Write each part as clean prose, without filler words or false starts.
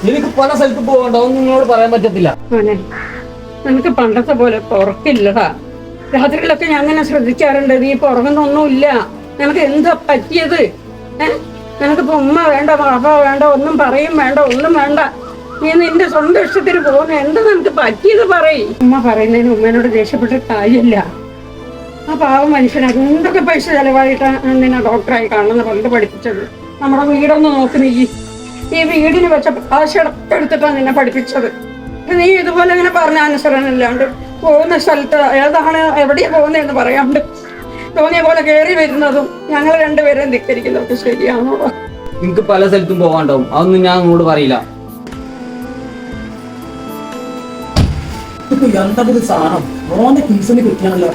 എനിക്ക് പല സ്ഥലത്ത് പോകണ്ട, ഒന്നും നിങ്ങളോട് പറയാൻ പറ്റത്തില്ല. നിനക്ക് പണ്ടത്തെ പോലെ ഉറക്കില്ലടാ. രാത്രിയിലൊക്കെ ഞാൻ അങ്ങനെ ശ്രദ്ധിക്കാറുണ്ട്. നീ ഇപ്പൊ ഉറങ്ങുന്നൊന്നുമില്ല. നിനക്ക് എന്താ പറ്റിയത്? നിനക്കിപ്പോ ഉമ്മ വേണ്ട, പാപ്പ വേണ്ട, ഒന്നും പറയും വേണ്ട, ഒന്നും വേണ്ട. നീ നിന്റെ സ്വന്തം ഇഷ്ടത്തിന് പോകുന്ന എന്താ നിനക്ക് പറ്റിയത് പറയും. ഉമ്മ പറയുന്നതിന് ഉമ്മേനോട് ദേഷ്യപ്പെട്ട കാര്യമില്ല. ആ പാവം മനുഷ്യൻ എന്തൊക്കെ പൈസ ചെലവായിട്ടാണ് നിന്നെ ഡോക്ടറായി കാണുന്ന പണ്ട് പഠിപ്പിച്ചത്. നമ്മുടെ വീടൊന്ന് നോക്ക്. ഈ വീടിന് വെച്ച ആശയെടുത്തിട്ടാണ് നിന്നെ പഠിപ്പിച്ചത്. നീ ഇതുപോലെ ഇങ്ങനെ പറഞ്ഞ അനുസരണമില്ലാണ്ട് പോകുന്ന സ്ഥലത്ത് ഏതാണ് എവിടെയാ പോകുന്നതെന്ന് പറയാണ്ട് തോന്നിയ പോലെ കയറി വരുന്നതും ഞങ്ങൾ രണ്ടുപേരും ധിക്കരിക്കുന്നതൊക്കെ ശരിയാണോ? എനിക്ക് പല സ്ഥലത്തും പോകാണ്ടാവും, അതൊന്നും ഞാൻ അങ്ങോട്ട് പറയില്ല. ഇപ്പൊ എന്താ സാധനം മോന്റെ ഫീസിന് കിട്ടിയാണല്ലോ.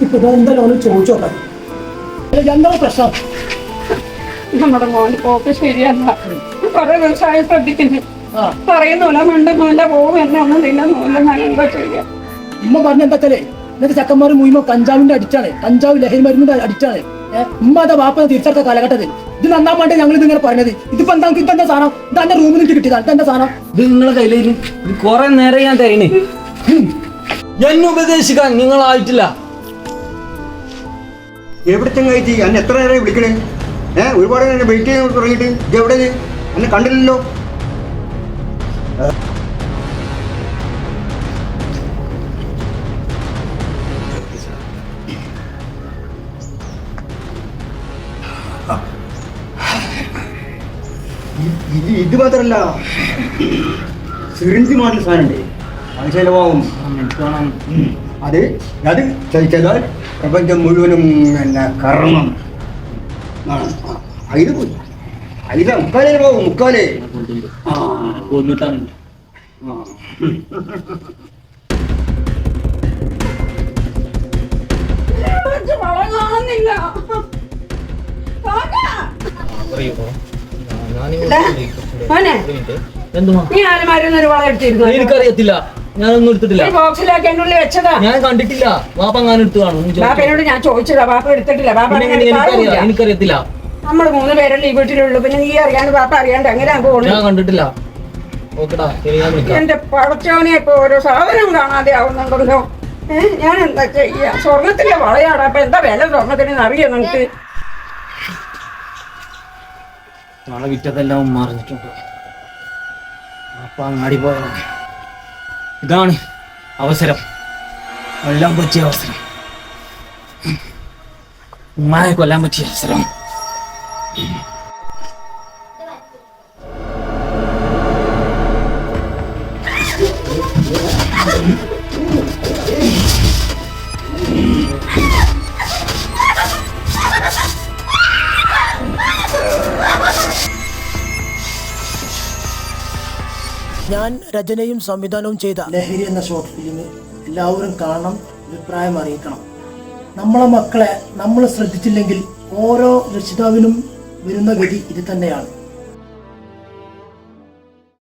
ഇപ്പൊ എന്താ ലോണ് ചോദിച്ചോട്ടെ, എന്താ പ്രശ്നം? നമ്മുടെ മോന്റെ പോക്ക് ശരിയല്ല. കുറെ ദിവസമായി ശ്രദ്ധിക്കുന്നു. പറയുന്നില്ല, മിണ്ടുന്നില്ല, പോകും എന്നെ ഒന്നും തിന്നുന്നില്ല. ഞാൻ എന്താ ചെയ്യാ? ഉമ്മ പറഞ്ഞ എന്താച്ചാലേ ഇന്നത്തെ ചക്കന്മാർ മുഴുവൻ കഞ്ചാവിന്റെ അടിച്ചാണ്, കഞ്ചാവ് ലഹരി മരുന്നിന്റെ അടിച്ചാണ്. ഉമ്മ അതാ വാപ്പ തിരിച്ചെടുത്ത കാലഘട്ടത്തിൽ ഇത് നന്നാൻ വേണ്ടി ഞങ്ങൾ ഇതിങ്ങനെ പറഞ്ഞത്. ഇതിപ്പോ എന്താ ഇതെന്താ സാധനം? ഇതെന്റെ റൂമിൽ നിന്ന് കിട്ടിയതാണ്. ഇതെന്താ സാധനം? ഇത് നിങ്ങളെ കയ്യിലേക്ക് കുറെ നേരം ഞാൻ തരണേ. എന്നെ ഉപദേശിക്കാൻ നിങ്ങളായിട്ടില്ല. എവിടെ ചങ്ങായി അന്നെ എത്ര നേരം വിളിക്കണേ? ഒരുപാട് നേരം വെയിറ്റ് ചെയ്യാൻ തുടങ്ങിയിട്ട് ഇത് എവിടെ? എന്നെ കണ്ടില്ലല്ലോ. ഇത് മാത്രല്ല, സിറിഞ്ച് മോഡൽ സാധനമുണ്ട്, അത് ചിലവാകും. അത് ചെയ്താൽ പ്രപഞ്ചം മുഴുവനും പിന്നെ കർമ്മം. അതിന് പോയി അതില മുക്കാലേ പോകും, മുക്കാലേ. എനിക്കറിയത്തില്ല, ഞാനൊന്നും എടുത്തിട്ടില്ല. ബോക്സിലാക്കി എന്റെ ഉള്ളിൽ വെച്ചതാ, ഞാൻ കണ്ടിട്ടില്ല. വാപ്പ ഞാൻ എടുത്തു കാണും. ബാപ്പനോട് ഞാൻ ചോദിച്ചതാ, ബാപ്പ എടുത്തിട്ടില്ല. ബാപ്പ എനിക്കറിയത്തില്ല. നമ്മള് 3 പേരല്ലേ ഈ വീട്ടിലുള്ളൂ, പിന്നെ നീ അറിയാണ്ട് ബാപ്പ അറിയാണ്ട് എങ്ങനെയാ പോകുന്നത്? ഞാൻ കണ്ടിട്ടില്ല. എന്റെ പടച്ചോനെ, ഇപ്പൊ ഓരോ സാധനം കാണാതെ ആവുന്നുണ്ടല്ലോ. ഞാൻ എന്താ ചെയ്യാ? സ്വർണത്തിന്റെ വളയാടാ. അപ്പൊ എന്താ വില സ്വർണത്തിന് അറിയാം നമുക്ക്? നാളെ വിറ്റതെല്ലാം മറിഞ്ഞിട്ടുണ്ട്. അപ്പൊ അങ്ങാടി പോയതാണ്. ഇതാണ് അവസരം, കൊല്ലാൻ പറ്റിയ അവസരം, ഉമ്മാനെ കൊല്ലാൻ പറ്റിയ അവസരം. ഞാൻ രചനയും സംവിധാനവും ചെയ്ത ലഹരി എന്ന ഷോർട്ട് ഫിലിം എല്ലാവരും കാണണം, അഭിപ്രായം അറിയിക്കണം. നമ്മളെ മക്കളെ നമ്മൾ ശ്രദ്ധിച്ചില്ലെങ്കിൽ ഓരോ രക്ഷിതാവിനും വരുന്ന ഗതി ഇത് തന്നെയാണ്.